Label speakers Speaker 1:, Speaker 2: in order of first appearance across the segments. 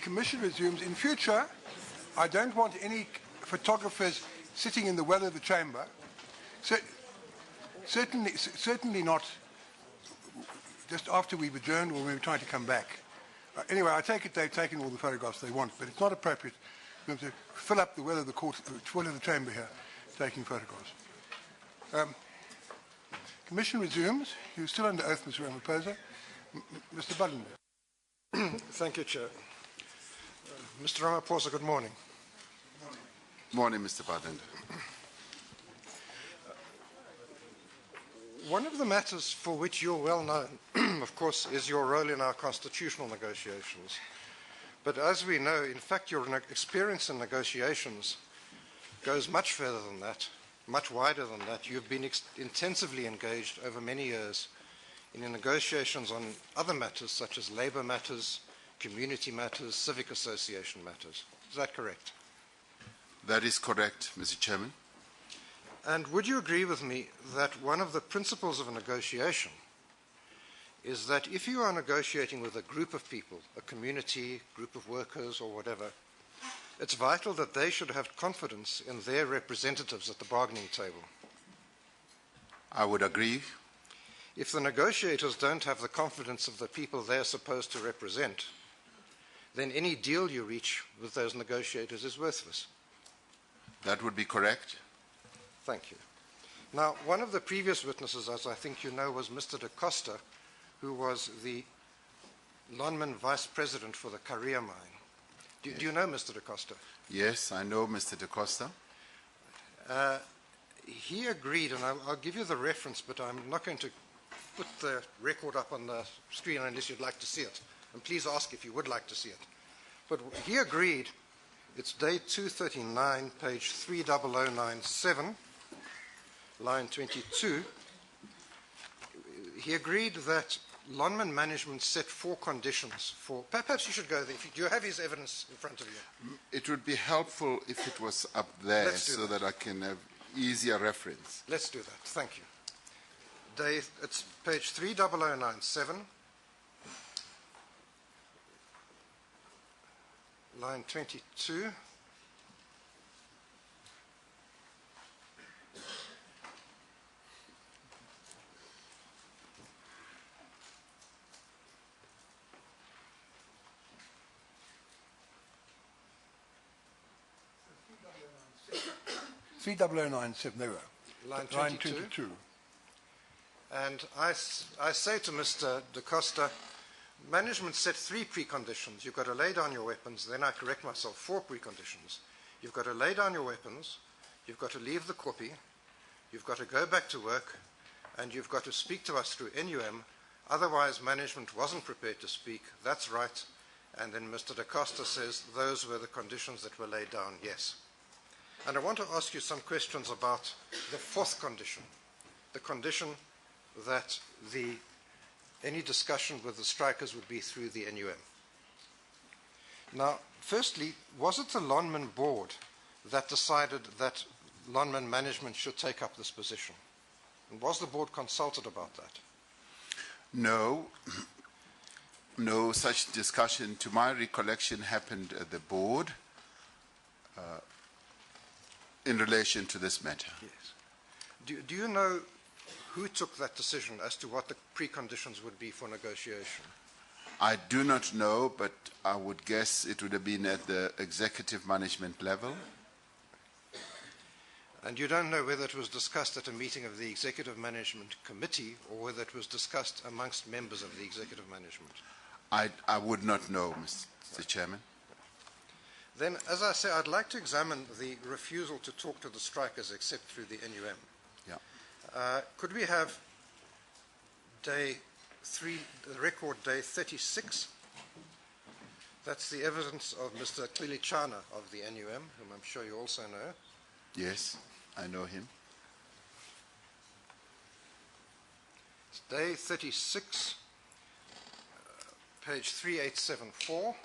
Speaker 1: Commission resumes. In future, I don't want any photographers sitting in the well of the chamber. Certainly not just after we've adjourned or when we're trying to come back. Anyway, I take it they've taken all the photographs they want, but it's not appropriate for them to fill up the well of the court, well of the chamber here, taking photographs. Commission resumes. You're still under oath, Mr. Ramaphosa. Mr. Budden.
Speaker 2: Thank you, Chair. Mr. Ramaphosa, good morning.
Speaker 3: Morning, Mr. Budden.
Speaker 2: One of the matters for which you're well known, of course, is your role in our constitutional negotiations. But as we know, in fact, your experience in negotiations goes much further than that, much wider than that. You've been intensively engaged over many years in the negotiations on other matters, such as labour matters, community matters, civic association matters. Is that correct?
Speaker 3: That is correct, Mr. Chairman.
Speaker 2: And would you agree with me that one of the principles of a negotiation is that if you are negotiating with a group of people, a community, group of workers or whatever, it's vital that they should have confidence in their representatives at the bargaining table?
Speaker 3: I would agree.
Speaker 2: If the negotiators don't have the confidence of the people they're supposed to represent, then any deal you reach with those negotiators is worthless.
Speaker 3: That would be correct.
Speaker 2: Thank you. Now, one of the previous witnesses, as I think you know, was Mr. Da Costa, who was the Lonmin Vice President for the Korea mine. Do you know Mr. Da Costa?
Speaker 3: Yes, I know Mr. Da Costa.
Speaker 2: He agreed, and I'll give you the reference, but I'm not going to put the record up on the screen unless you'd like to see it. And please ask if you would like to see it. But he agreed, it's day 239, page 30097, line 22. He agreed that Lonmin management set 4 conditions for, perhaps you should go there. Do you have his evidence in front of you?
Speaker 3: It would be helpful if it was up there so that I can have easier reference.
Speaker 2: Let's do that. Thank you. It's page 30097, line 22.
Speaker 1: There we are.
Speaker 2: Line
Speaker 1: 22.
Speaker 2: And I say to Mr. Da Costa, management set 3 preconditions. You've got to lay down your weapons. Then I correct myself, 4 preconditions. You've got to lay down your weapons. You've got to leave the koppie. You've got to go back to work. And you've got to speak to us through NUM. Otherwise, management wasn't prepared to speak. That's right. And then Mr. Da Costa says those were the conditions that were laid down. Yes. And I want to ask you some questions about the 4th condition, the condition that any discussion with the strikers would be through the NUM. Now, firstly, was it the Lonmin board that decided that Lonmin management should take up this position? And was the board consulted about that?
Speaker 3: No. No such discussion, to my recollection, happened at the board in relation to this matter.
Speaker 2: Yes. Do you know who took that decision as to what the preconditions would be for negotiation?
Speaker 3: I do not know, but I would guess it would have been at the executive management level.
Speaker 2: And you don't know whether it was discussed at a meeting of the Executive Management Committee or whether it was discussed amongst members of the Executive Management?
Speaker 3: I would not know, Mr. Chairman.
Speaker 2: Then, as I say, I'd like to examine the refusal to talk to the strikers except through the NUM.
Speaker 3: Yeah.
Speaker 2: Could we have the record day 36? That's the evidence of Mr. Kwilichana of the NUM, whom I'm sure you also know.
Speaker 3: Yes, I know him.
Speaker 2: It's day 36, page 3874.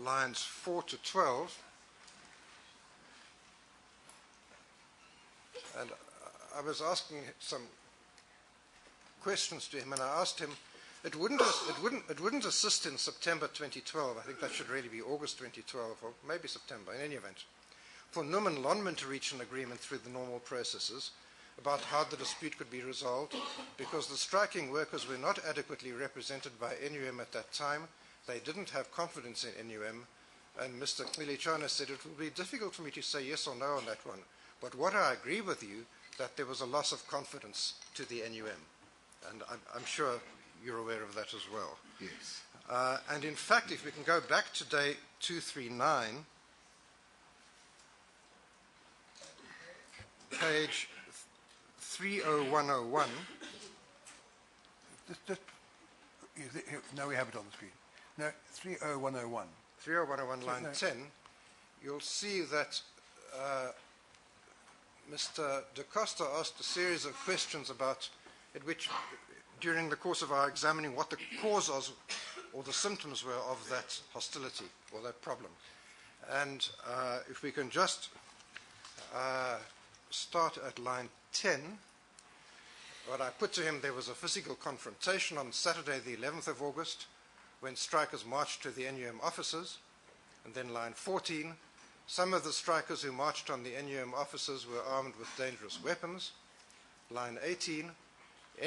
Speaker 2: Lines 4 to 12, and I was asking some questions to him, and I asked him, It wouldn't assist in September 2012. I think that should really be August 2012, or maybe September, in any event, for NUM and Lonmin to reach an agreement through the normal processes about how the dispute could be resolved, because the striking workers were not adequately represented by NUM at that time. They didn't have confidence in NUM, and Mr. Cilichana said it will be difficult for me to say yes or no on that one. But what I agree with you, that there was a loss of confidence to the NUM, and I'm sure you're aware of that as well.
Speaker 3: Yes.
Speaker 2: And in fact, if we can go back to day 239, page 30101.
Speaker 1: Now we have it on the screen. No, 30101.
Speaker 2: 30101, line 10, you'll see that Mr. Da Costa asked a series of questions about it, which during the course of our examining what the cause was or the symptoms were of that hostility or that problem. And if we can just start at line 10, what I put to him, there was a physical confrontation on Saturday the 11th of August when strikers marched to the NUM offices. And then line 14, some of the strikers who marched on the NUM offices were armed with dangerous weapons. Line 18,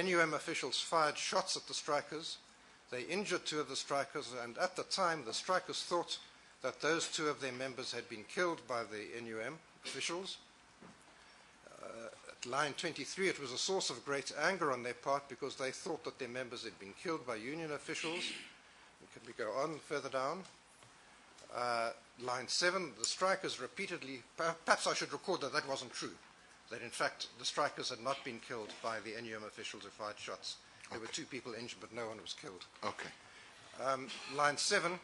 Speaker 2: NUM officials fired shots at the strikers. They injured 2 of the strikers, and at the time the strikers thought that those 2 of their members had been killed by the NUM officials. At line 23, it was a source of great anger on their part because they thought that their members had been killed by union officials. Can we go on further down? Line 7, the strikers repeatedly, perhaps I should record that that wasn't true, that in fact the strikers had not been killed by the NUM officials who fired shots. There were 2 people injured, but no one was killed.
Speaker 3: Okay.
Speaker 2: Line 7,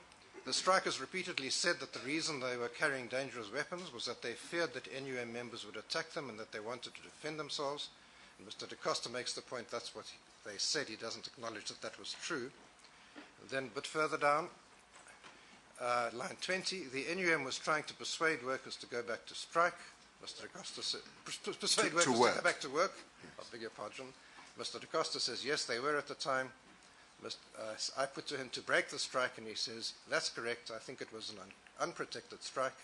Speaker 2: the strikers repeatedly said that the reason they were carrying dangerous weapons was that they feared that NUM members would attack them and that they wanted to defend themselves. And Mr. Da Costa makes the point that's what they said. He doesn't acknowledge that that was true. Then a bit further down, line 20, the NUM was trying to persuade workers to go back to strike. Mr. Da Costa said, persuade workers to go back to work. Yes. I beg your pardon. Mr. Da Costa says, yes, they were at the time. I put to him to break the strike, and he says, that's correct. I think it was an unprotected strike.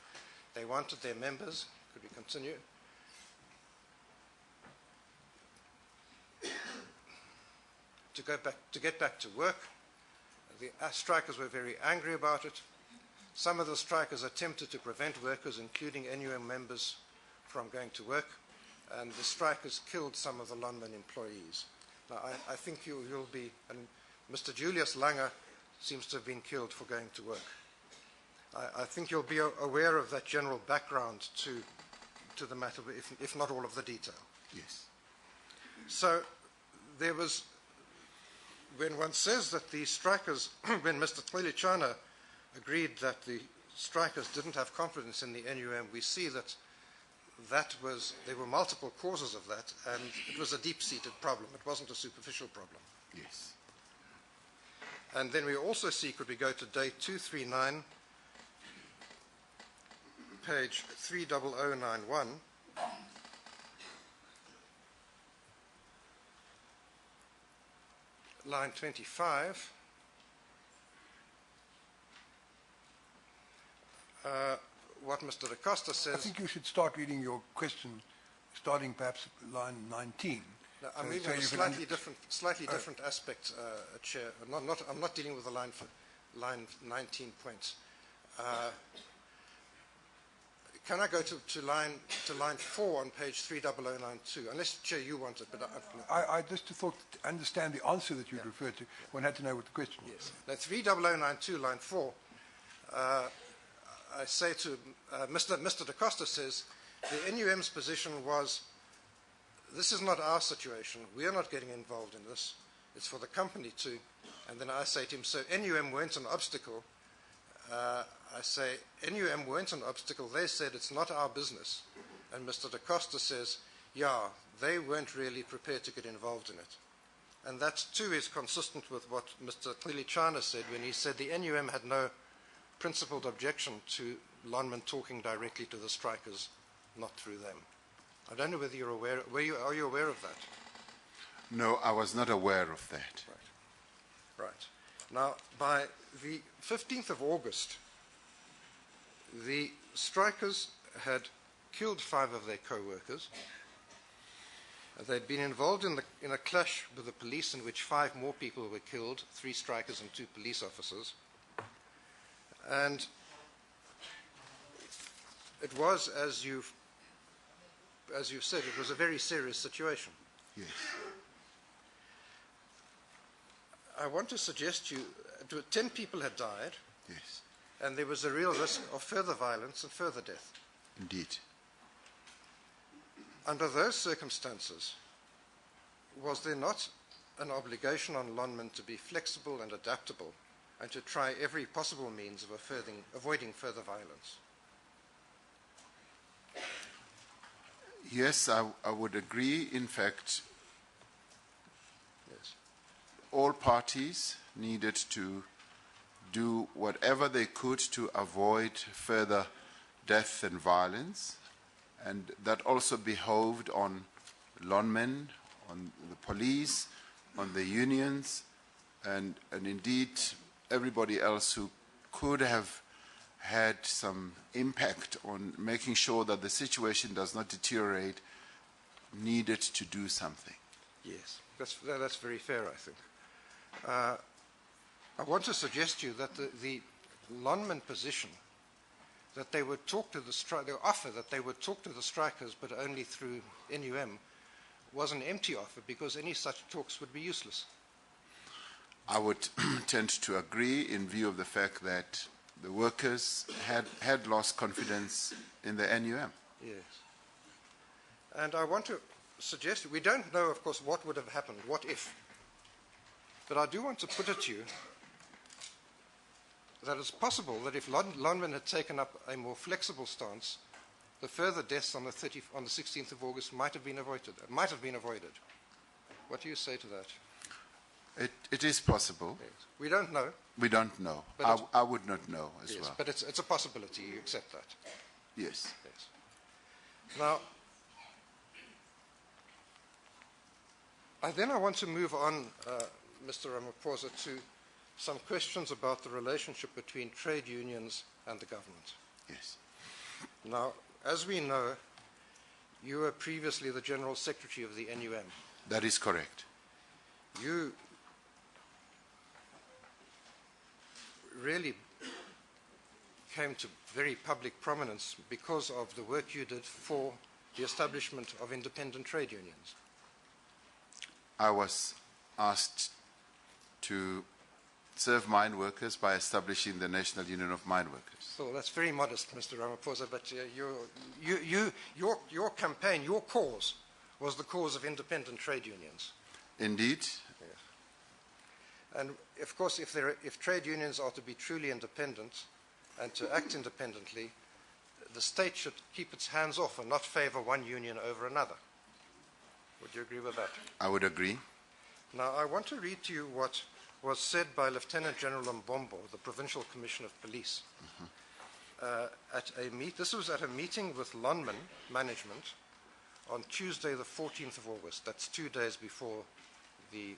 Speaker 2: They wanted their members. Could we continue? To get back to work. The strikers were very angry about it. Some of the strikers attempted to prevent workers, including NUM members, from going to work, and the strikers killed some of the Lonmin employees. Now, I think you'll be, and Mr. Julius Langer seems to have been killed for going to work. I think you'll be aware of that general background to the matter, if not all of the detail.
Speaker 3: Yes.
Speaker 2: So there was, when one says that the strikers, when Mr. Cilichana agreed that the strikers didn't have confidence in the NUM, we see that there were multiple causes of that, and it was a deep-seated problem. It wasn't a superficial problem.
Speaker 3: Yes.
Speaker 2: And then we also see, could we go to day 239, page 30091, line 25, what Mr. Da Costa says...
Speaker 1: I think you should start reading your question, starting perhaps at line 19.
Speaker 2: No, I'm reading a slightly different aspect, Chair. I'm not dealing with the line 19 points. Can I go to line 4 on page 30092? Unless, Chair, you want it, but
Speaker 1: I just thought to understand the answer that you referred to, one had to know what the question was.
Speaker 2: Yes. Now, 30092, line 4, I say to Mr. Da Costa says, the NUM's position was, this is not our situation. We are not getting involved in this. It's for the company to. And then I say to him, so NUM weren't an obstacle. I say, NUM weren't an obstacle. They said it's not our business. And Mr. Da Costa says, yeah, they weren't really prepared to get involved in it. And that, too, is consistent with what Mr. Cilichana said when he said the NUM had no principled objection to Lonmin talking directly to the strikers, not through them. I don't know whether you're aware. Are you aware of that?
Speaker 3: No, I was not aware of that.
Speaker 2: Right. Right. Now, by the 15th of August, the strikers had killed 5 of their co-workers. They'd been involved in a clash with the police in which 5 more people were killed, 3 strikers and 2 police officers. And it was, as you've said, it was a very serious situation.
Speaker 3: Yes.
Speaker 2: I want to suggest to you, 10 people had died,
Speaker 3: Yes.
Speaker 2: and there was a real risk of further violence and further death.
Speaker 3: Indeed.
Speaker 2: Under those circumstances, was there not an obligation on Lonmin to be flexible and adaptable and to try every possible means of avoiding further violence?
Speaker 3: Yes, I would agree. In fact,
Speaker 2: Yes.
Speaker 3: all parties needed to do whatever they could to avoid further death and violence. And that also behoved on Lonmin, on the police, on the unions, and indeed everybody else who could have had some impact on making sure that the situation does not deteriorate, needed to do something.
Speaker 2: Yes, that's very fair, I think. I want to suggest to you that the Lonmin position, that they would talk to the offer that they would talk to the strikers, but only through NUM, was an empty offer because any such talks would be useless.
Speaker 3: I would tend to agree in view of the fact that the workers had lost confidence in the NUM.
Speaker 2: Yes. And I want to suggest, we don't know, of course, what would have happened, what if. But I do want to put it to you that it's possible that if Lonmin had taken up a more flexible stance, the further deaths on the 16th of August might have been avoided. What do you say to that?
Speaker 3: It is possible.
Speaker 2: Yes. We don't know.
Speaker 3: We don't know. I would not know as
Speaker 2: Yes,
Speaker 3: well.
Speaker 2: but it's a possibility. You accept that?
Speaker 3: Yes.
Speaker 2: Yes. Now, I want to move on, Mr. Ramaphosa, to some questions about the relationship between trade unions and the government.
Speaker 3: Yes.
Speaker 2: Now, as we know, you were previously the General Secretary of the NUM.
Speaker 3: That is correct.
Speaker 2: You really came to very public prominence because of the work you did for the establishment of independent trade unions.
Speaker 3: I was asked to serve mine workers by establishing the National Union of Mine Workers.
Speaker 2: So that's very modest, Mr. Ramaphosa, but your campaign, your cause, was the cause of independent trade unions.
Speaker 3: Indeed.
Speaker 2: Yes. And of course, if trade unions are to be truly independent and to act independently, the state should keep its hands off and not favor one union over another. Would you agree with that?
Speaker 3: I would agree.
Speaker 2: Now, I want to read to you what was said by Lieutenant General Mbombo, the Provincial Commissioner of Police, this was at a meeting with Lonmin management on Tuesday, the 14th of August. That's 2 days before the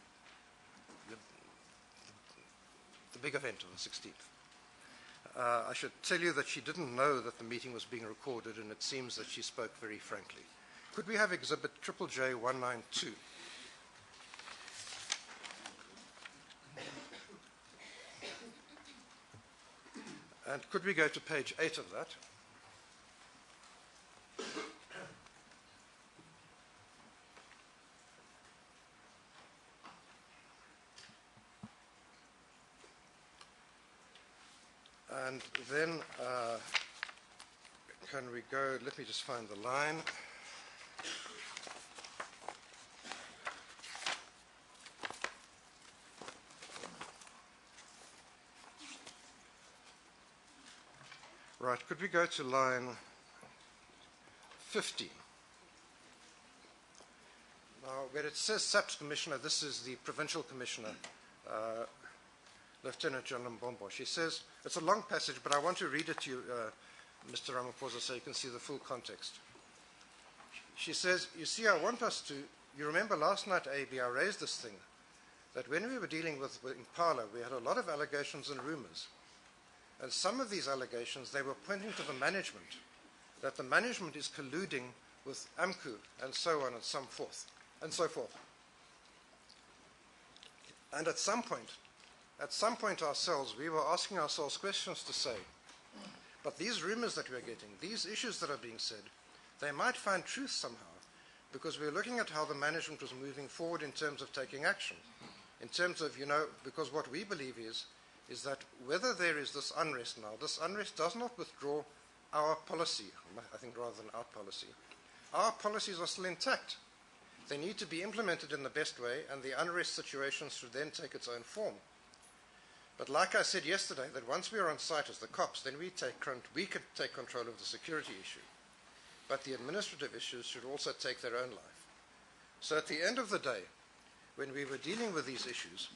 Speaker 2: big event of the 16th. I should tell you that she didn't know that the meeting was being recorded, and it seems that she spoke very frankly. Could we have exhibit JJJ 192? And could we go to page 8 of that? And then, can we go, let me just find the line. Right, could we go to line 50? Now, where it says SABC Commissioner, this is the Provincial Commissioner, Lieutenant General Mbombo. She says, it's a long passage, but I want to read it to you, Mr. Ramaphosa, so you can see the full context. She says, you see, I want us to, you remember last night, AB, I raised this thing, that when we were dealing with Impala, we had a lot of allegations and rumors. And some of these allegations, they were pointing to the management, that the management is colluding with AMCU and so on and so forth. And at some point ourselves, we were asking ourselves questions to say, but these rumors that we're getting, these issues that are being said, they might find truth somehow, because we're looking at how the management was moving forward in terms of taking action, in terms of, because what we believe is that whether there is this unrest now, this unrest does not withdraw our policy, I think rather than our policy. Our policies are still intact. They need to be implemented in the best way, and the unrest situation should then take its own form. But like I said yesterday, that once we are on site as the cops, then we could take control of the security issue. But the administrative issues should also take their own life. So at the end of the day, when we were dealing with these issues,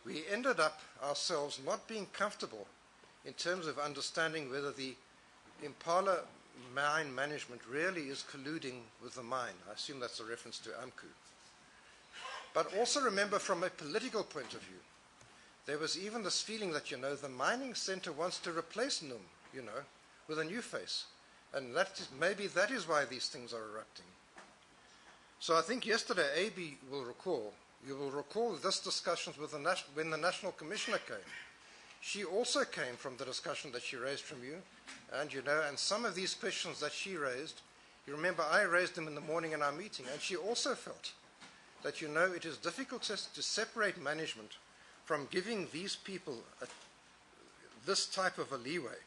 Speaker 2: we ended up ourselves not being comfortable in terms of understanding whether the Impala mine management really is colluding with the mine. I assume that's a reference to AMCU. But also remember, from a political point of view, there was even this feeling that, the mining center wants to replace NUM, with a new face. And maybe that is why these things are erupting. So I think yesterday, AB will recall, you will recall this discussions with when the National Commissioner came. She also came from the discussion that she raised from you, and and some of these questions that she raised, you remember I raised them in the morning in our meeting, and she also felt that it is difficult to separate management from giving these people this type of a leeway.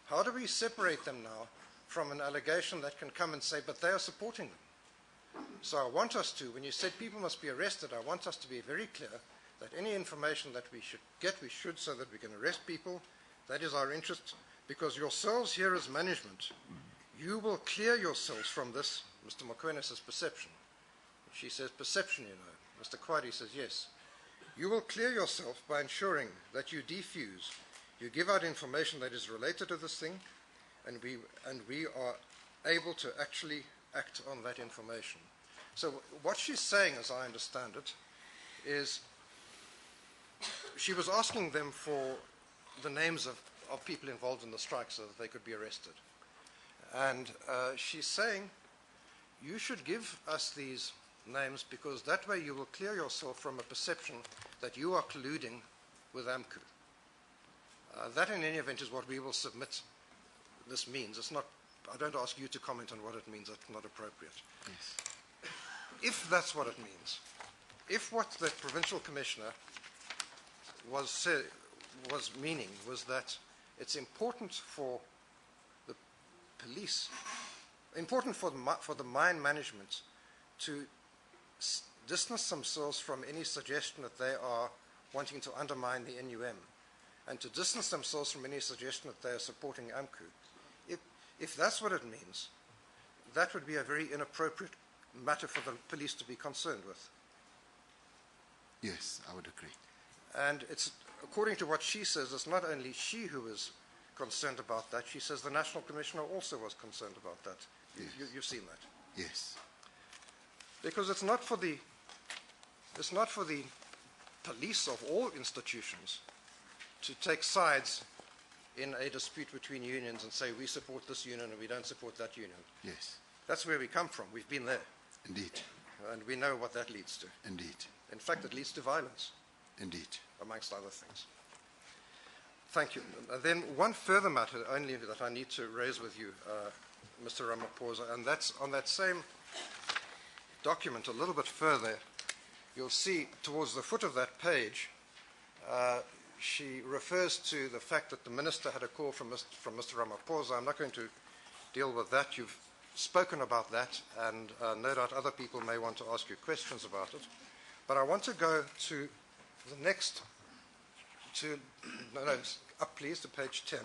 Speaker 2: How do we separate them now from an allegation that can come and say, but they are supporting them? So I want us to, when you said people must be arrested, I want us to be very clear that any information that we should get, we should, so that we can arrest people. That is our interest, because yourselves here as management, you will clear yourselves from this. Mr. Mokoena says perception. She says perception, Mr. Kwadi says yes. You will clear yourself by ensuring that you defuse, you give out information that is related to this thing, and we are able to actually act on that information. So what she's saying, as I understand it, is she was asking them for the names of people involved in the strike so that they could be arrested. And she's saying, you should give us these names, because that way you will clear yourself from a perception that you are colluding with AMCU. That in any event is what we will submit this means. It's not, I don't ask you to comment on what it means, that's not appropriate.
Speaker 3: Yes.
Speaker 2: If that's what it means, if what the provincial commissioner was meaning was that it's important for the police, important for the mine management to distance themselves from any suggestion that they are wanting to undermine the NUM, and to distance themselves from any suggestion that they are supporting AMCU. If that's what it means, that would be a very inappropriate matter for the police to be concerned with.
Speaker 3: Yes, I would agree.
Speaker 2: And it's, according to what she says, it's not only she who is concerned about that. She says the National Commissioner also was concerned about that.
Speaker 3: Yes.
Speaker 2: You've seen that.
Speaker 3: Yes.
Speaker 2: Because it's not for the police of all institutions to take sides in a dispute between unions and say we support this union and we don't support that union.
Speaker 3: Yes.
Speaker 2: That's where we come from. We've been there.
Speaker 3: Indeed.
Speaker 2: And we know what that leads to.
Speaker 3: Indeed.
Speaker 2: In fact, it leads to violence.
Speaker 3: Indeed.
Speaker 2: Amongst other things. Thank you. Then one further matter only that I need to raise with you, Mr. Ramaphosa, and that's on that same document a little bit further. You'll see towards the foot of that page, she refers to the fact that the minister had a call from Mr. Ramaphosa. I'm not going to deal with that. You've spoken about that, and no doubt other people may want to ask you questions about it. But I want to go to the next, up please to page 10.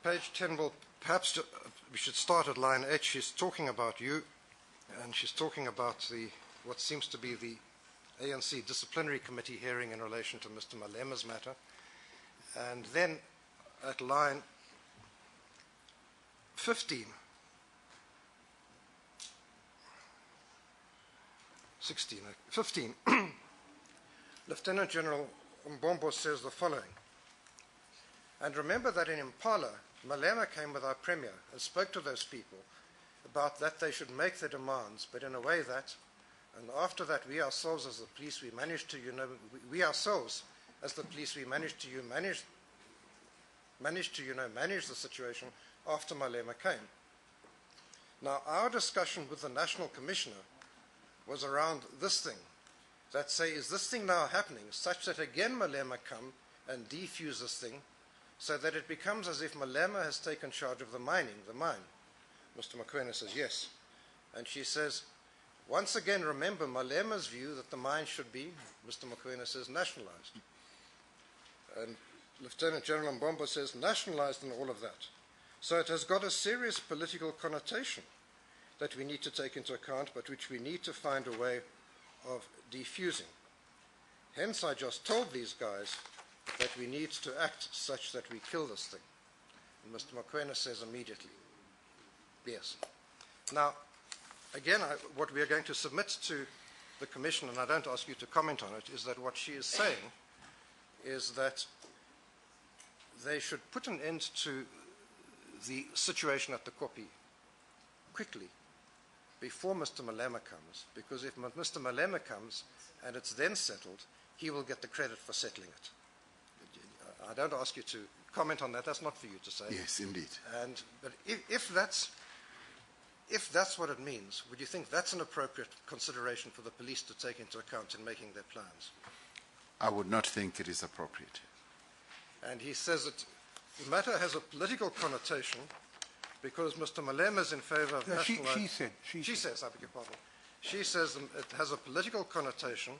Speaker 2: Page 10 will perhaps, we should start at line 8. She's talking about you, and she's talking about what seems to be the ANC disciplinary committee hearing in relation to Mr. Malema's matter. And then at line 15. 16, 15. Lieutenant General Mbombo says the following. And remember that in Impala, Malema came with our Premier and spoke to those people about that they should make their demands, but in a way that, and after that we ourselves as the police, we managed to, we ourselves as the police, we managed to manage the situation after Malema came. Now, our discussion with the National Commissioner was around this thing, that say, is this thing now happening such that again Malema come and defuse this thing, so that it becomes as if Malema has taken charge of the mine. Mr. Mokoena says yes. And she says, once again, remember Malema's view that the mine should be, Mr. Mokoena says, nationalized. And Lieutenant General Mbombo says, nationalized and all of that. So it has got a serious political connotation that we need to take into account, but which we need to find a way of defusing. Hence, I just told these guys that we need to act such that we kill this thing. And Mr. Mokoena says immediately, yes. Now, again, what we are going to submit to the Commission, and I don't ask you to comment on it, is that what she is saying is that they should put an end to the situation at the Kopi quickly before Mr. Malema comes, because if Mr. Malema comes and it's then settled, he will get the credit for settling it. I don't ask you to comment on that. That's not for you to say.
Speaker 3: Yes, indeed.
Speaker 2: But if that's what it means, would you think that's an appropriate consideration for the police to take into account in making their plans?
Speaker 3: I would not think it is appropriate.
Speaker 2: And he says that the matter has a political connotation because Mr. Malema is in favor of nationalization. She says, I beg your pardon. She says it has a political connotation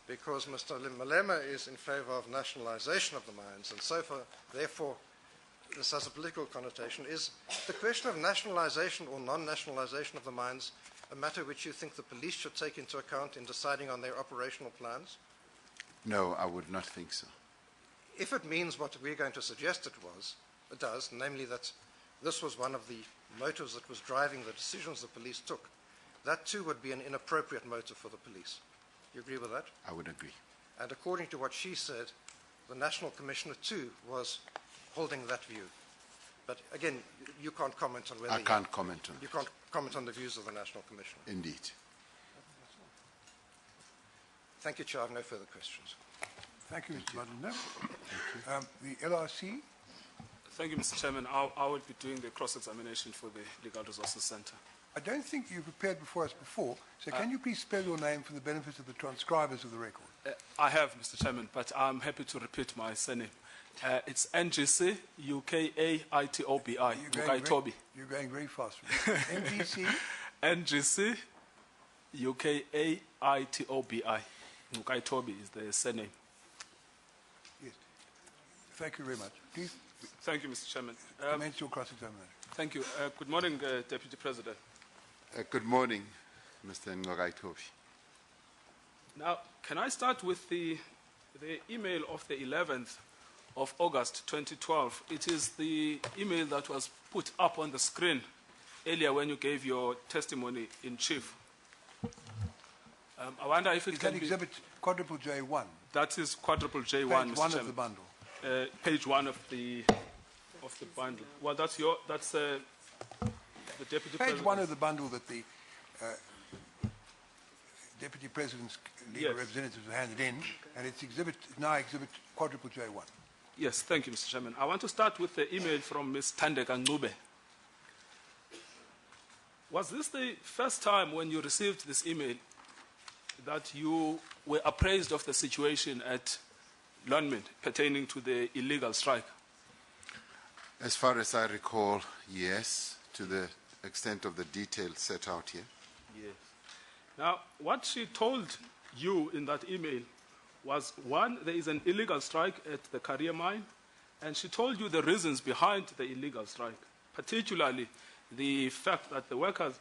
Speaker 2: because Mr. Malema is in favor of nationalization of the mines, and so therefore this has a political connotation. Is the question of nationalization or non-nationalization of the mines a matter which you think the police should take into account in deciding on their operational plans?
Speaker 3: No, I would not think so.
Speaker 2: If it means what we're going to suggest it does, namely that this was one of the motives that was driving the decisions the police took, that too would be an inappropriate motive for the police. You agree with that?
Speaker 3: I would agree.
Speaker 2: And according to what she said, the National Commissioner too was holding that view. But again, you can't comment on whether
Speaker 3: I can't comment on it.
Speaker 2: You can't comment on the views of the National Commissioner.
Speaker 3: Indeed.
Speaker 2: Thank you, Chair. I have no further questions.
Speaker 1: Thank you, Mr. Madden. The LRC?
Speaker 4: Thank you, Mr. Chairman. I will be doing the cross-examination for the Legal Resources Centre.
Speaker 1: I don't think you prepared before us before, so can you please spell your name for the benefit of the transcribers of the record?
Speaker 4: I have, Mr. Chairman, but I'm happy to repeat my surname. It's NGC UKAITOBI.
Speaker 1: You're going very fast. NGC?
Speaker 4: NGC UKAITOBI. Mukaitobi is the surname.
Speaker 1: Yes. Thank you very much. Please.
Speaker 4: Thank you, Mr. Chairman.
Speaker 1: Commence your cross-examination.
Speaker 4: Thank you. Good morning, Deputy President.
Speaker 3: Good morning, Mr. Ngogaitobi.
Speaker 4: Now, can I start with the email of the 11th of August 2012? It is the email that was put up on the screen earlier when you gave your testimony in chief. I wonder if it can be...
Speaker 1: exhibit quadruple J1?
Speaker 4: That is quadruple J1,
Speaker 1: Page
Speaker 4: Mr.
Speaker 1: one
Speaker 4: Chairman.
Speaker 1: of the bundle.
Speaker 4: Page 1 of the bundle. Well, that's the Deputy President.
Speaker 1: Page 1 of the bundle that the Deputy President's legal representatives have handed in, and it's now exhibit quadruple J1.
Speaker 4: Yes, thank you, Mr. Chairman. I want to start with the email from Ms. Tandeka Ngube. Was this the first time when you received this email that you were appraised of the situation at Lonmin pertaining to the illegal strike?
Speaker 3: As far as I recall, yes, to the extent of the details set out here.
Speaker 4: Yes. Now, what she told you in that email was, one, there is an illegal strike at the Career Mine, and she told you the reasons behind the illegal strike, particularly the fact that the workers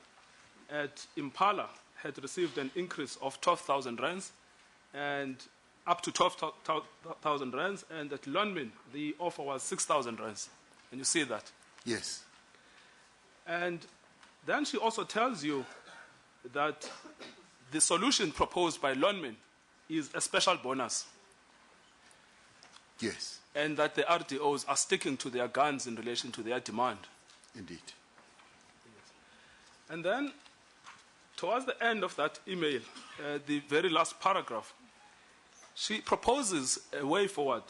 Speaker 4: at Impala had received an increase of 12,000 rands and up to 12,000 rands, and at Lonmin the offer was 6,000 rands. And you see that?
Speaker 3: Yes.
Speaker 4: And then she also tells you that the solution proposed by Lonmin is a special bonus.
Speaker 3: Yes,
Speaker 4: And that the RDOs are sticking to their guns in relation to their demand.
Speaker 3: indeed.
Speaker 4: And then, towards the end of that email, the very last paragraph, she proposes a way forward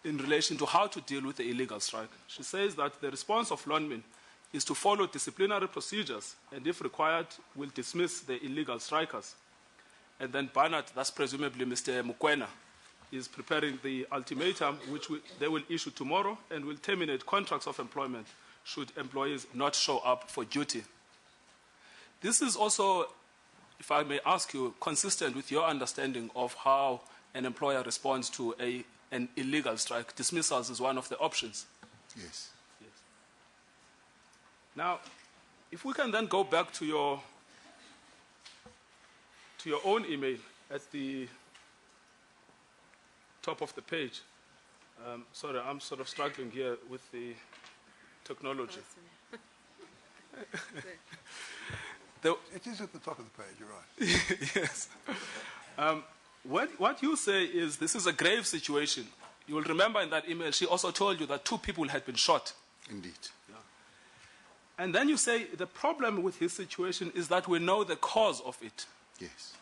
Speaker 4: in relation to how to deal with the illegal strike. She says that the response of Lonmin is to follow disciplinary procedures and, if required, will dismiss the illegal strikers. And then Barnard, that's presumably Mr. Mukwena, is preparing the ultimatum which they will issue tomorrow and will terminate contracts of employment should employees not show up for duty. This is also, if I may ask you, consistent with your understanding of how an employer responds to an illegal strike. Dismissals is one of the options.
Speaker 3: Yes.
Speaker 4: Now, if we can then go back to your own email at the top of the page. Sorry, I'm sort of struggling here with the technology.
Speaker 1: It is at the top of the page, you're right.
Speaker 4: Yes. What you say is this is a grave situation. You will remember in that email, she also told you that 2 people had been shot.
Speaker 3: Indeed.
Speaker 4: And then you say the problem with this situation is that we know the cause of it.
Speaker 3: Yes.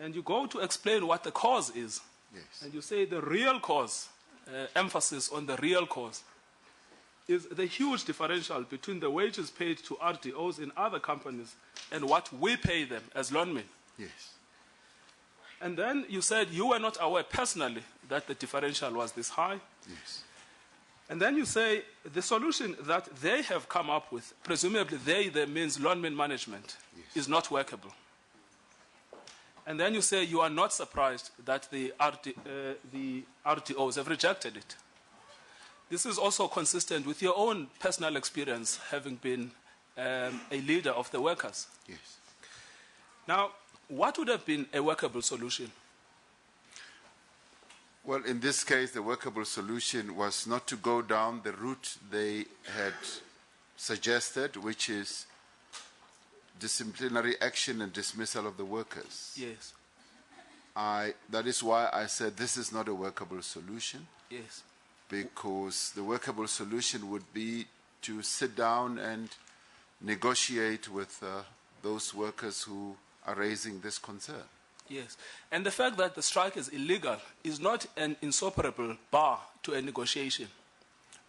Speaker 4: And you go to explain what the cause is.
Speaker 3: Yes.
Speaker 4: And you say the real cause, emphasis on the real cause, is the huge differential between the wages paid to RDOs in other companies and what we pay them as Lonmin.
Speaker 3: Yes.
Speaker 4: And then you said you were not aware personally that the differential was this high.
Speaker 3: Yes.
Speaker 4: And then you say the solution that they have come up with, presumably they means Lonmin management,
Speaker 3: Yes.
Speaker 4: is not workable. And then you say you are not surprised that the RDOs have rejected it. This is also consistent with your own personal experience, having been a leader of the workers.
Speaker 3: Yes.
Speaker 4: Now, what would have been a workable solution?
Speaker 3: Well, in this case, the workable solution was not to go down the route they had suggested, which is disciplinary action and dismissal of the workers.
Speaker 4: Yes.
Speaker 3: That is why I said this is not a workable solution,
Speaker 4: Yes.
Speaker 3: because the workable solution would be to sit down and negotiate with those workers who are raising this concern.
Speaker 4: Yes. And the fact that the strike is illegal is not an insuperable bar to a negotiation.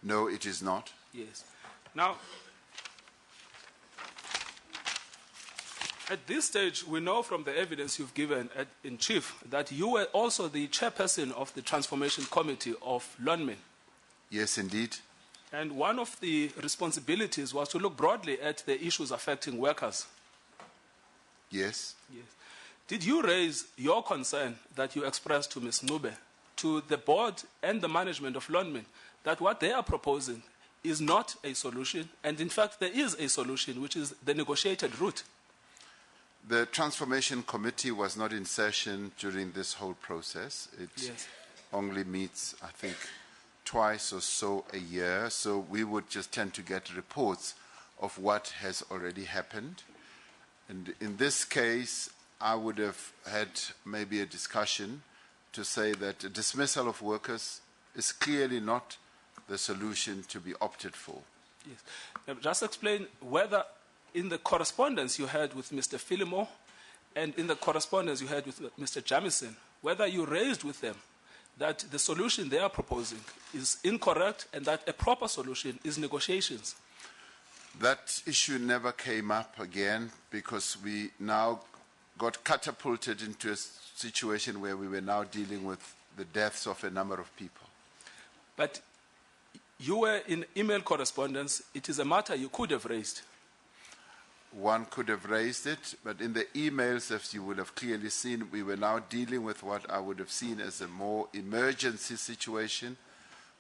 Speaker 3: No, it is not.
Speaker 4: Yes. Now, at this stage, we know from the evidence you've given in chief that you were also the chairperson of the Transformation Committee of Lonmin.
Speaker 3: Yes, indeed.
Speaker 4: And one of the responsibilities was to look broadly at the issues affecting workers.
Speaker 3: Yes.
Speaker 4: Yes. Did you raise your concern that you expressed to Ms. Nube, to the board and the management of Lonmin, that what they are proposing is not a solution, and in fact there is a solution, which is the negotiated route?
Speaker 3: The Transformation Committee was not in session during this whole process. It
Speaker 4: Yes.
Speaker 3: only meets, I think, twice or so a year, so we would just tend to get reports of what has already happened. And in this case, I would have had maybe a discussion to say that a dismissal of workers is clearly not the solution to be opted for.
Speaker 4: Yes. Now, just explain whether in the correspondence you had with Mr. Philimo and in the correspondence you had with Mr. Jamieson, whether you raised with them that the solution they are proposing is incorrect and that a proper solution is negotiations.
Speaker 3: That issue never came up again because we now got catapulted into a situation where we were now dealing with the deaths of a number of people.
Speaker 4: But you were in email correspondence. It is a matter you could have raised.
Speaker 3: One could have raised it, but in the emails, as you would have clearly seen, we were now dealing with what I would have seen as a more emergency situation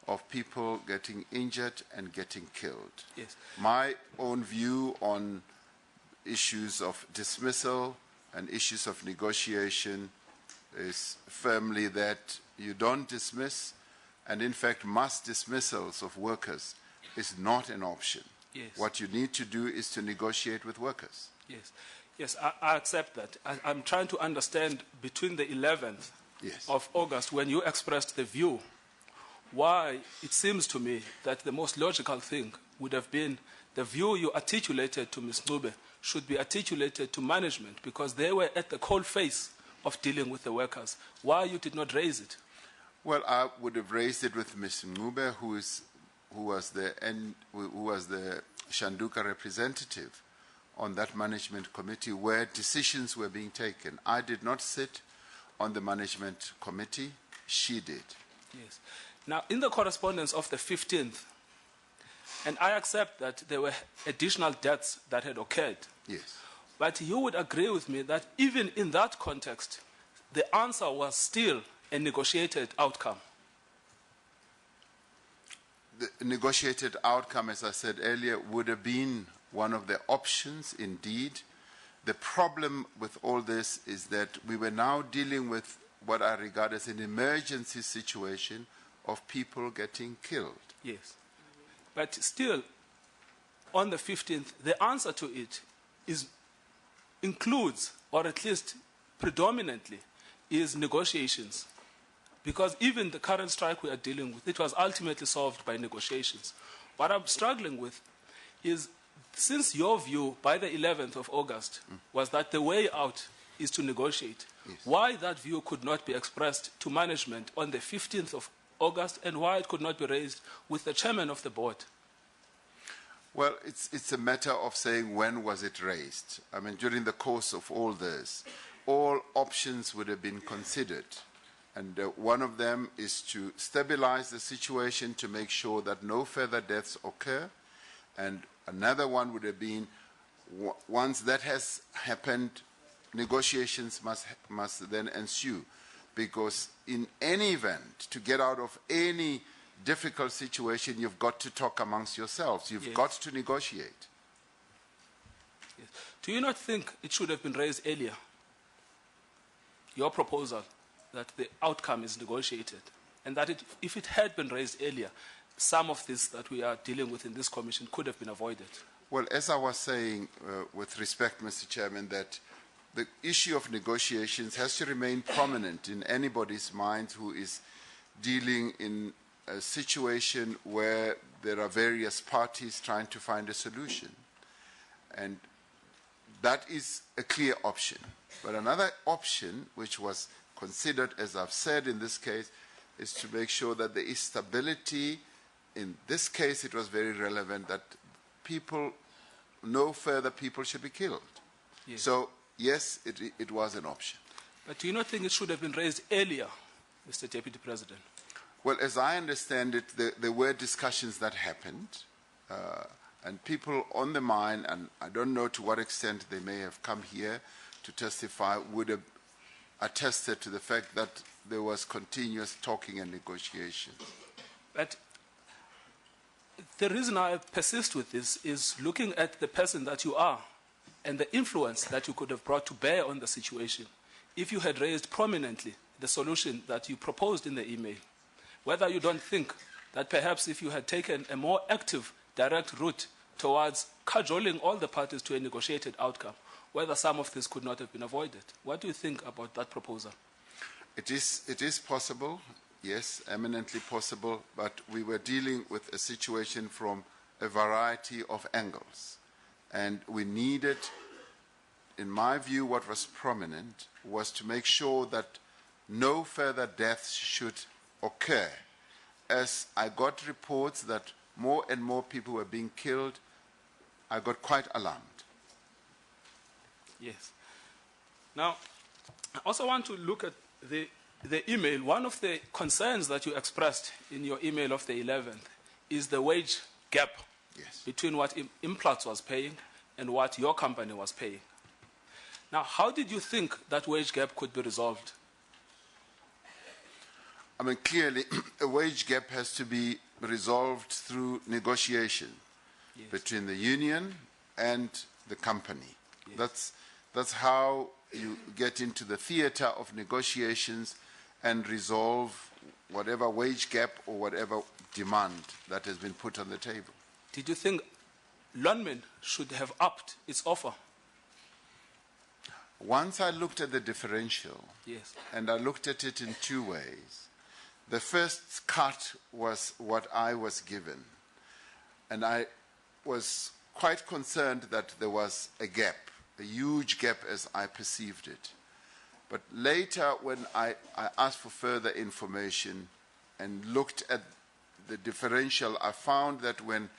Speaker 3: of people getting injured and getting killed.
Speaker 4: Yes.
Speaker 3: My own view on issues of dismissal and issues of negotiation is firmly that you don't dismiss, and in fact mass dismissals of workers is not an option.
Speaker 4: Yes.
Speaker 3: What you need to do is to negotiate with workers.
Speaker 4: Yes, yes, I accept that. I'm trying to understand between the 11th
Speaker 3: Yes.
Speaker 4: of August, when you expressed the view, why it seems to me that the most logical thing would have been the view you articulated to Ms. Ncube should be articulated to management, because they were at the cold face of dealing with the workers. Why you did not raise it?
Speaker 3: Well, I would have raised it with Ms. Ncube, who was the Shanduka representative on that management committee where decisions were being taken. I did not sit on the management committee. She did.
Speaker 4: Yes. Now, in the correspondence of the 15th, and I accept that there were additional deaths that had occurred.
Speaker 3: Yes.
Speaker 4: But you would agree with me that even in that context, the answer was still a negotiated outcome.
Speaker 3: The negotiated outcome, as I said earlier, would have been one of the options indeed. The problem with all this is that we were now dealing with what I regard as an emergency situation of people getting killed.
Speaker 4: Yes. But still, on the 15th, the answer to it includes, or at least predominantly, is negotiations. Because even the current strike we are dealing with, it was ultimately solved by negotiations. What I'm struggling with is, since your view by the 11th of August was that the way out is to negotiate,
Speaker 3: Yes.
Speaker 4: why that view could not be expressed to management on the 15th of August, and why it could not be raised with the chairman of the board?
Speaker 3: Well, it's a matter of saying when was it raised. I mean, during the course of all this, all options would have been considered. And one of them is to stabilize the situation to make sure that no further deaths occur. And another one would have been, once that has happened, negotiations must then ensue. Because in any event, to get out of any difficult situation, you've got to talk amongst yourselves. You've
Speaker 4: Yes.
Speaker 3: got to negotiate.
Speaker 4: Yes. Do you not think it should have been raised earlier? Your proposal that the outcome is negotiated, and that if it had been raised earlier, some of this that we are dealing with in this commission could have been avoided.
Speaker 3: Well, as I was saying, with respect, Mr. Chairman, that the issue of negotiations has to remain prominent in anybody's mind who is dealing in a situation where there are various parties trying to find a solution. And that is a clear option. But another option, which was considered, as I've said in this case, is to make sure that there is stability. In this case, it was very relevant that no further people should be killed.
Speaker 4: Yes.
Speaker 3: So, yes, it was an option.
Speaker 4: But do you not think it should have been raised earlier, Mr. Deputy President?
Speaker 3: Well, as I understand it, there were discussions that happened, and people on the mine, and I don't know to what extent they may have come here to testify, would have attested to the fact that there was continuous talking and negotiation.
Speaker 4: But the reason I persist with this is looking at the person that you are and the influence that you could have brought to bear on the situation if you had raised prominently the solution that you proposed in the email. Whether you don't think that perhaps if you had taken a more active, direct route towards cajoling all the parties to a negotiated outcome, whether some of this could not have been avoided. What do you think about that proposal?
Speaker 3: It is possible, yes, eminently possible, but we were dealing with a situation from a variety of angles. And we needed, in my view, what was prominent was to make sure that no further deaths should occur. As I got reports that more and more people were being killed, I got quite alarmed.
Speaker 4: Yes. Now, I also want to look at the email. One of the concerns that you expressed in your email of the 11th is the wage gap
Speaker 3: Yes.
Speaker 4: between what Implats was paying and what your company was paying. Now, how did you think that wage gap could be resolved?
Speaker 3: I mean, clearly, a wage gap has to be resolved through negotiation between the union and the company.
Speaker 4: Yes.
Speaker 3: That's how you get into the theater of negotiations and resolve whatever wage gap or whatever demand that has been put on the table.
Speaker 4: Did you think Lonmin should have upped its offer.
Speaker 3: Once I looked at the differential,
Speaker 4: Yes.
Speaker 3: and I looked at it in two ways. The first cut was what I was given, and I was quite concerned that there was a gap, a huge gap as I perceived it. But later, when I asked for further information and looked at the differential, I found that when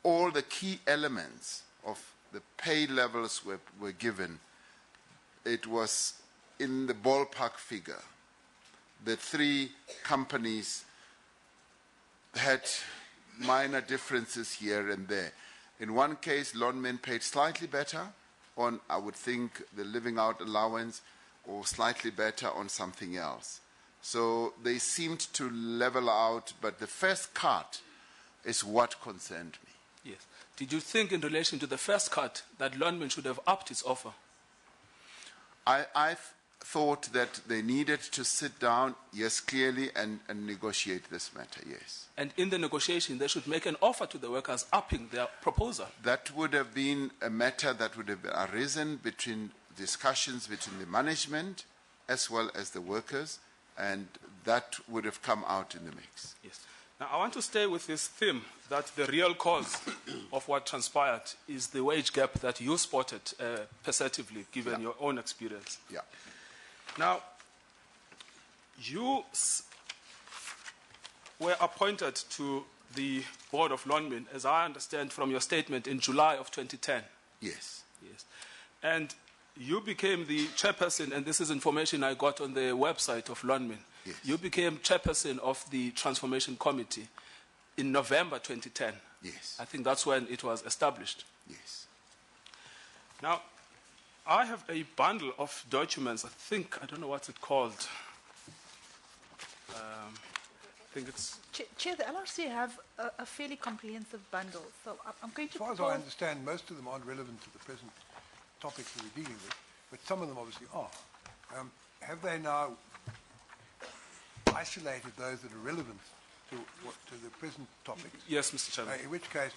Speaker 3: all the key elements of the pay levels were given, it was in the ballpark figure. The three companies had minor differences here and there. In one case, Lonmin paid slightly better on, I would think, the living out allowance, or slightly better on something else. So they seemed to level out, but the first cut is what concerned me.
Speaker 4: Yes. Did you think in relation to the first cut that Lonmin should have upped its offer?
Speaker 3: I thought that they needed to sit down, yes, clearly, and negotiate this matter, yes.
Speaker 4: And in the negotiation, they should make an offer to the workers upping their proposal.
Speaker 3: That would have been a matter that would have arisen between discussions between the management as well as the workers, and that would have come out in the mix.
Speaker 4: Yes. Now, I want to stay with this theme that the real cause of what transpired is the wage gap that you spotted perceptively, given your own experience.
Speaker 3: Yeah.
Speaker 4: Now, you were appointed to the board of Lonmin, as I understand from your statement, in July of 2010.
Speaker 3: Yes.
Speaker 4: Yes. And you became the chairperson, and this is information I got on the website of Lonmin.
Speaker 3: Yes.
Speaker 4: You became chairperson of the Transformation Committee in November 2010.
Speaker 3: Yes.
Speaker 4: I think that's when it was established.
Speaker 3: Yes.
Speaker 4: Now, I have a bundle of documents. I don't know what's it called. I think it's...
Speaker 5: Chair, the LRC have a fairly comprehensive bundle. So I'm going to
Speaker 1: As far as I understand, most of them aren't relevant to the present topics that we're dealing with, but some of them obviously are. Have they now isolated those that are relevant to the present topics?
Speaker 4: Yes, Mr. Chairman.
Speaker 1: In which case,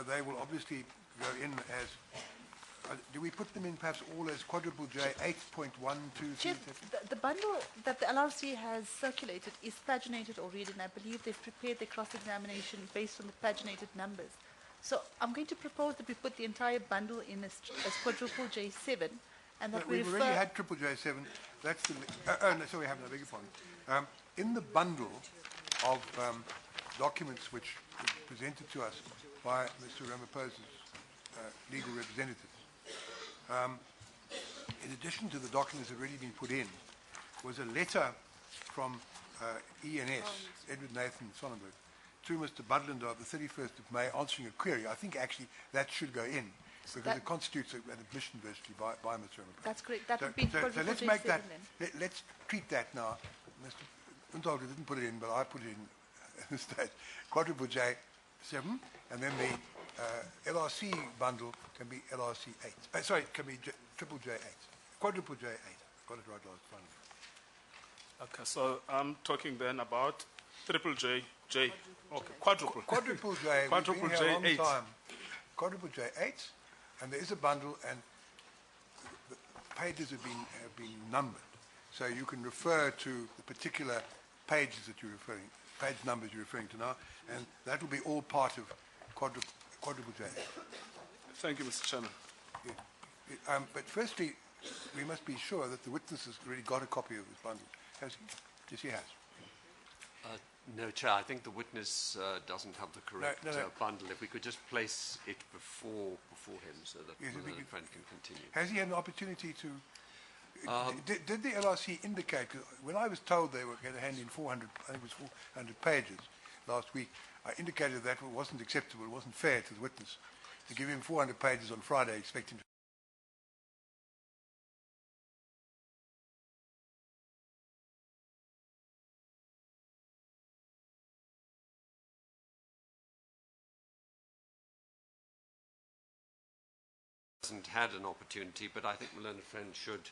Speaker 1: they will obviously go in as... do we put them in perhaps all as quadruple J 8.123?
Speaker 5: Chair, the bundle that the LRC has circulated is paginated already, and I believe they've prepared their cross-examination based on the paginated numbers. So I'm going to propose that we put the entire bundle in as quadruple J7, and that we
Speaker 1: We've
Speaker 5: refer...
Speaker 1: already had triple J7. That's the... no, sorry, we haven't. I beg your pardon. In the bundle of documents which were presented to us by Mr. Ramaphosa's legal representatives, in addition to the documents that have already been put in, was a letter from ENS, Edward Nathan Sonnenberg, to Mr. Budlander of the 31st of May answering a query. I think actually that should go in because it constitutes an admission virtually by Mr. Ramaphosa.
Speaker 5: That's correct. That would be
Speaker 1: so
Speaker 5: quadruple
Speaker 1: let's make
Speaker 5: J7
Speaker 1: that,
Speaker 5: then.
Speaker 1: let's treat that now. Mr. Untitled didn't put it in, but I put it in instead. Quadruple J7, and then the LRC bundle can be LRC 8. Sorry, it can be triple J8. Quadruple J8. Got it right last time.
Speaker 4: Okay, so I'm talking then about triple J. Okay, quadruple.
Speaker 1: Quadruple J.
Speaker 4: Quadruple
Speaker 1: we've been here a long
Speaker 4: J8.
Speaker 1: time. Quadruple J8, and there is a bundle, and the pages have been numbered, so you can refer to the particular pages that you're referring, page numbers you're referring to now, and that will be all part of quadruple J8.
Speaker 4: Thank you, Mr. Chairman.
Speaker 1: But firstly, we must be sure that the witness has already got a copy of this bundle. Has he? Yes, he has.
Speaker 6: No, Chair, I think the witness doesn't have the correct
Speaker 1: No.
Speaker 6: bundle. If we could just place it before him so that
Speaker 1: Yes,
Speaker 6: the
Speaker 1: if we
Speaker 6: learned
Speaker 1: could-
Speaker 6: friend can continue.
Speaker 1: Has he had an opportunity to... Did the LRC indicate, 'cause when I was told they were going to hand in 400, I think it was 400 pages last week, I indicated that wasn't acceptable, it wasn't fair to the witness to give him 400 pages on Friday, expect him to...
Speaker 6: Hasn't had an opportunity, but I think the learned friend should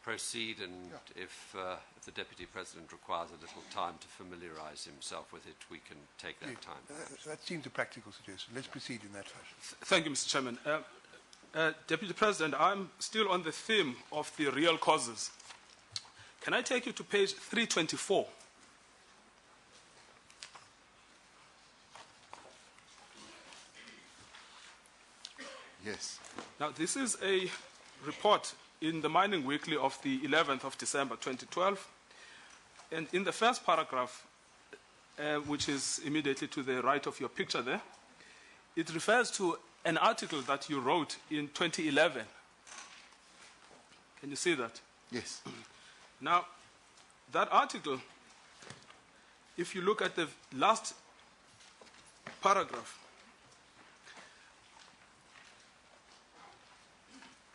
Speaker 6: proceed, and if the Deputy President requires a little time to familiarise himself with it, we can take that time.
Speaker 1: That seems a practical suggestion. Let's proceed in that fashion.
Speaker 4: Thank you, Mr. Chairman. Deputy President, I'm still on the theme of the real causes. Can I take you to page 324?
Speaker 3: Yes.
Speaker 4: Now, this is a report in the Mining Weekly of the 11th of December 2012. And in the first paragraph, which is immediately to the right of your picture there, it refers to an article that you wrote in 2011. Can you see that?
Speaker 3: Yes.
Speaker 4: Now, that article, if you look at the last paragraph,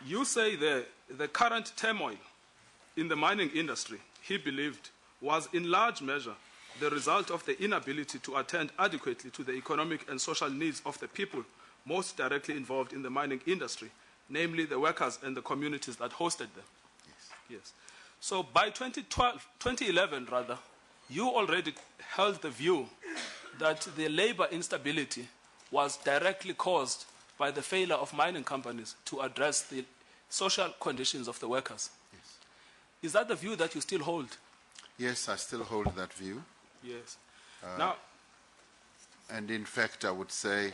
Speaker 4: you say the current turmoil in the mining industry, he believed, was in large measure the result of the inability to attend adequately to the economic and social needs of the people most directly involved in the mining industry, namely the workers and the communities that hosted them. Yes. So by 2011, you already held the view that the labor instability was directly caused by the failure of mining companies to address the social conditions of the workers.
Speaker 3: Yes.
Speaker 4: Is that the view that you still hold?
Speaker 3: Yes, I still hold that view.
Speaker 4: Yes. Now,
Speaker 3: And in fact, I would say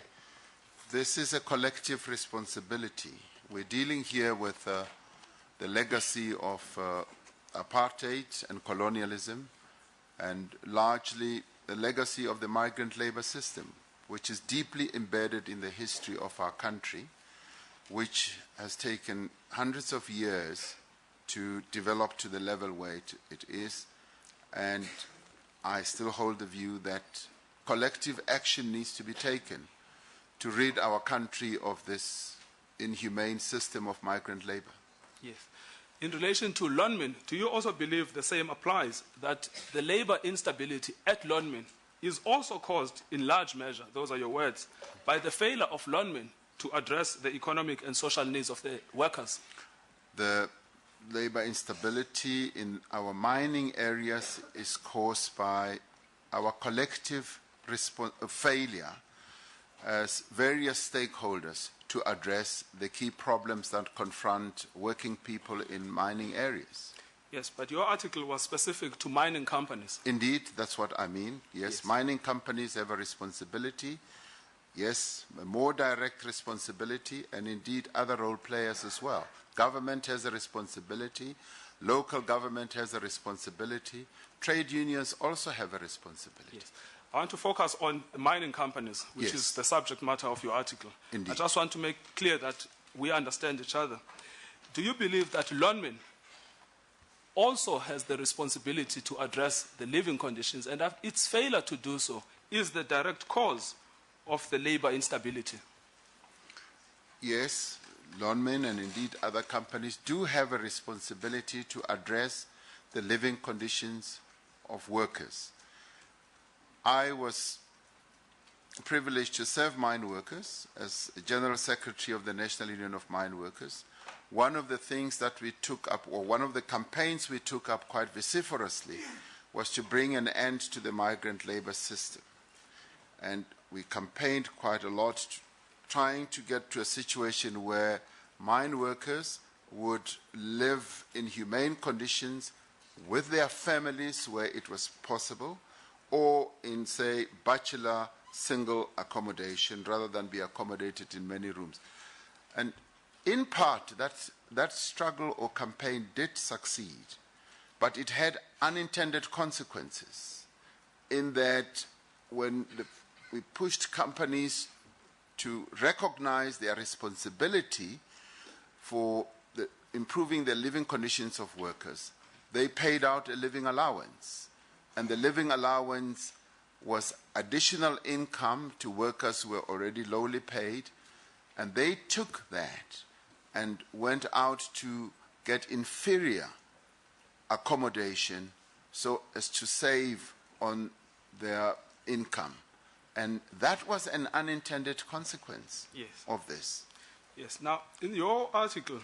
Speaker 3: this is a collective responsibility. We're dealing here with the legacy of apartheid and colonialism, and largely the legacy of the migrant labor system, which is deeply embedded in the history of our country, which has taken hundreds of years to develop to the level where it is. And I still hold the view that collective action needs to be taken to rid our country of this inhumane system of migrant labor.
Speaker 4: yes. In relation to Lonmin, do you also believe the same applies, that the labor instability at Lonmin is also caused in large measure, those are your words, by the failure of Lonmin to address the economic and social needs of the workers?
Speaker 3: The labor instability in our mining areas is caused by our collective failure as various stakeholders to address the key problems that confront working people in mining areas.
Speaker 4: Yes, but your article was specific to mining companies.
Speaker 3: Indeed, that's what I mean. Yes, mining companies have a responsibility. Yes, a more direct responsibility, and indeed other role players as well. Government has a responsibility. Local government has a responsibility. Trade unions also have a responsibility.
Speaker 4: Yes. I want to focus on mining companies, which is the subject matter of your article.
Speaker 3: Indeed.
Speaker 4: I just want to make clear that we understand each other. Do you believe that Lonmin also has the responsibility to address the living conditions, and that its failure to do so is the direct cause of the labor instability?
Speaker 3: Yes, Lonmin and indeed other companies do have a responsibility to address the living conditions of workers. I was privileged to serve mine workers as General Secretary of the National Union of Mine Workers. One of the things that we took up, or one of the campaigns we took up quite vociferously, was to bring an end to the migrant labor system. And we campaigned quite a lot trying to get to a situation where mine workers would live in humane conditions with their families where it was possible, or in, say, bachelor single accommodation rather than be accommodated in many rooms. And in part, that struggle or campaign did succeed, but it had unintended consequences in that when we pushed companies to recognize their responsibility for improving the living conditions of workers, they paid out a living allowance. And the living allowance was additional income to workers who were already lowly paid. And they took that and went out to get inferior accommodation so as to save on their income. And that was an unintended consequence of this.
Speaker 4: Yes. Now, in your article,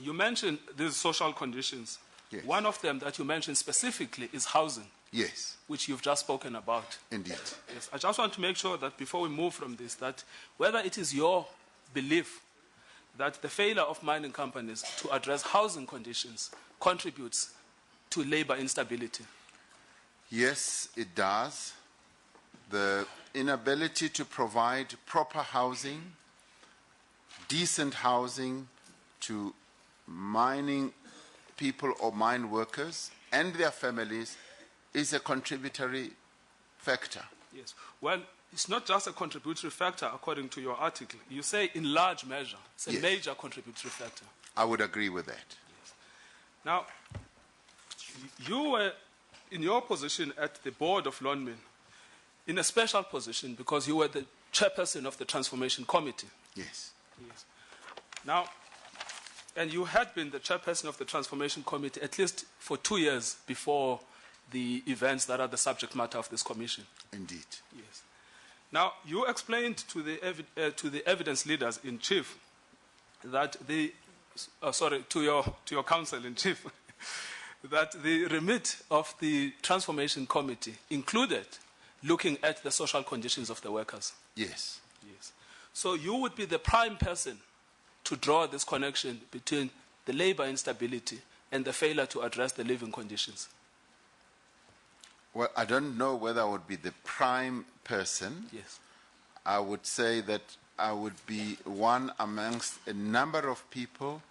Speaker 4: You mentioned these social conditions.
Speaker 3: Yes.
Speaker 4: One of them that you mentioned specifically is housing,
Speaker 3: Yes,
Speaker 4: which you've just spoken about.
Speaker 3: indeed.
Speaker 4: Yes. I just want to make sure that before we move from this, that whether it is your belief that the failure of mining companies to address housing conditions contributes to labor instability.
Speaker 3: Yes, it does. The inability to provide proper housing, decent housing to mining people or mine workers and their families is a contributory factor.
Speaker 4: Yes. Well, it's not just a contributory factor according to your article. You say in large measure. It's a
Speaker 3: Yes.
Speaker 4: major contributory factor.
Speaker 3: I would agree with that.
Speaker 4: Now, you were in your position at the board of Lonmin in a special position because you were the chairperson of the Transformation Committee.
Speaker 3: Yes.
Speaker 4: Yes. Now, and you had been the chairperson of the Transformation Committee at least for 2 years before the events that are the subject matter of this commission.
Speaker 3: Indeed.
Speaker 4: Yes. Now, you explained to the evidence leaders in chief that to your counsel in chief, that the remit of the Transformation Committee included looking at the social conditions of the workers.
Speaker 3: Yes.
Speaker 4: Yes. So you would be the prime person to draw this connection between the labor instability and the failure to address the living conditions.
Speaker 3: Well, I don't know whether I would be the prime person.
Speaker 4: Yes.
Speaker 3: I would say that I would be one amongst a number of people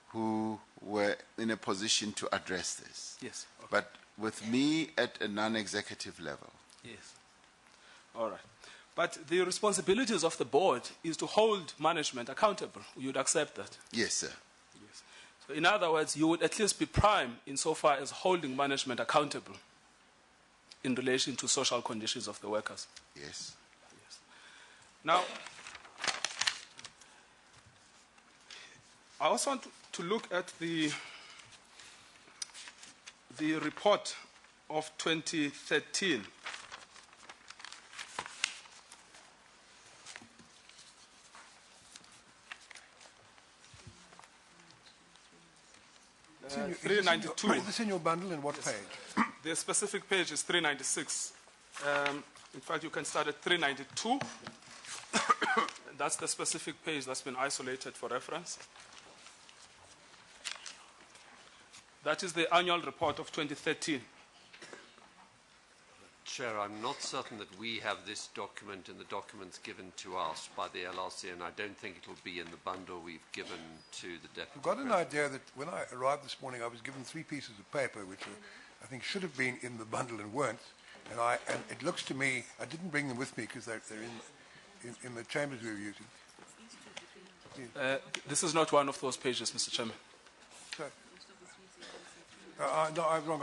Speaker 3: who were in a position to address this.
Speaker 4: Yes. Okay.
Speaker 3: But with me at a non-executive level.
Speaker 4: Yes. All right. But the responsibilities of the board is to hold management accountable. You'd accept that?
Speaker 3: Yes, sir.
Speaker 4: Yes. So in other words, you would at least be prime insofar as holding management accountable in relation to social conditions of the workers.
Speaker 3: Yes.
Speaker 4: Yes. Now, I also want to look at the report of 2013.
Speaker 1: Is this in your-
Speaker 4: 392.
Speaker 1: Is this in your bundle and what page?
Speaker 4: The specific page is 396. In fact, you can start at 392. That's the specific page that's been isolated for reference. That is the annual report of 2013.
Speaker 6: Chair, I'm not certain that we have this document in the documents given to us by the LRC, and I don't think it will be in the bundle we've given to the Deputy
Speaker 1: I've got an
Speaker 6: President.
Speaker 1: idea that when I arrived this morning, I was given 3 pieces of paper, which I think should have been in the bundle and weren't. And it looks to me, I didn't bring them with me because they're in the chambers we were using.
Speaker 4: This is not one of those pages, Mr. Chairman.
Speaker 1: So, no, I'm wrong.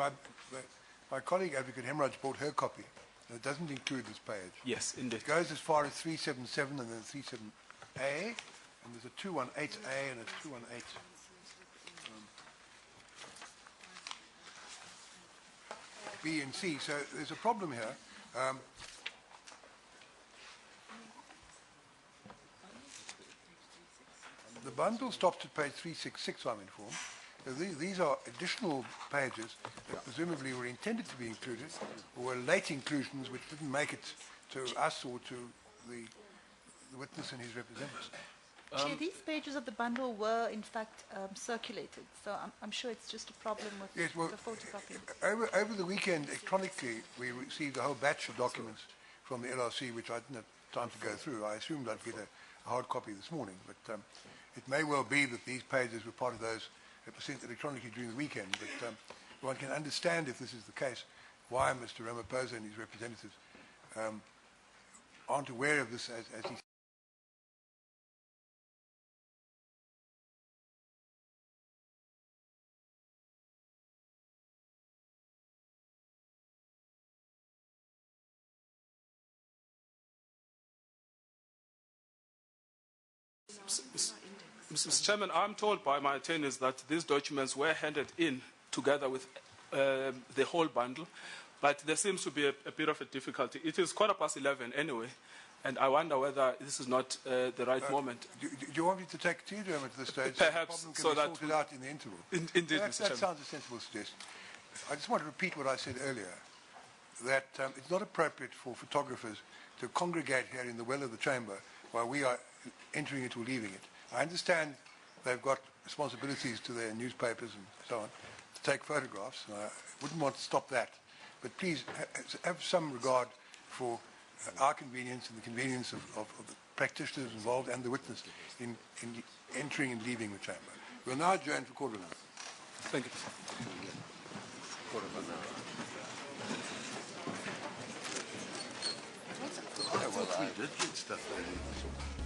Speaker 1: My colleague, Advocate Hemraj, bought her copy. And it doesn't include this page.
Speaker 4: Yes, indeed.
Speaker 1: It goes as far as 377 and then 37A, and there's a 218A and a 218. B and C. So there's a problem here. The bundle stops at page 366, I'm informed. So these are additional pages that presumably were intended to be included, or were late inclusions which didn't make it to us or to the witness and his representatives.
Speaker 5: Chair, these pages of the bundle were in fact circulated, so I'm sure it's just a problem with
Speaker 1: Yes, well,
Speaker 5: the photocopy.
Speaker 1: Over the weekend, electronically, we received a whole batch of documents from the LRC, which I didn't have time to go through. I assumed I'd get a hard copy this morning, but it may well be that these pages were part of those that were sent electronically during the weekend. But one can understand, if this is the case, why Mr. Ramaphosa and his representatives aren't aware of this as he
Speaker 4: Mr. Chairman, I'm told by my attorneys that these documents were handed in together with the whole bundle, but there seems to be a bit of a difficulty. It is 11:15 anyway, And I wonder whether this is not the right moment.
Speaker 1: Do you want me to take Tea Dermot to the stage?
Speaker 4: Perhaps,
Speaker 1: the problem can
Speaker 4: so
Speaker 1: be
Speaker 4: that
Speaker 1: sorted
Speaker 4: we-
Speaker 1: out in the interval.
Speaker 4: Indeed,
Speaker 1: that
Speaker 4: Mr. Chairman.
Speaker 1: sounds a sensible suggestion. I just want to repeat what I said earlier, that it's not appropriate for photographers to congregate here in the well of the chamber while we are entering it or leaving it. I understand they've got responsibilities to their newspapers and so on to take photographs. And I wouldn't want to stop that. But please have some regard for our convenience and the convenience of the practitioners involved and the witness in entering and leaving the chamber. We'll now adjourn for quarter of an hour.
Speaker 4: Thank you.
Speaker 1: I thought we did get stuff there.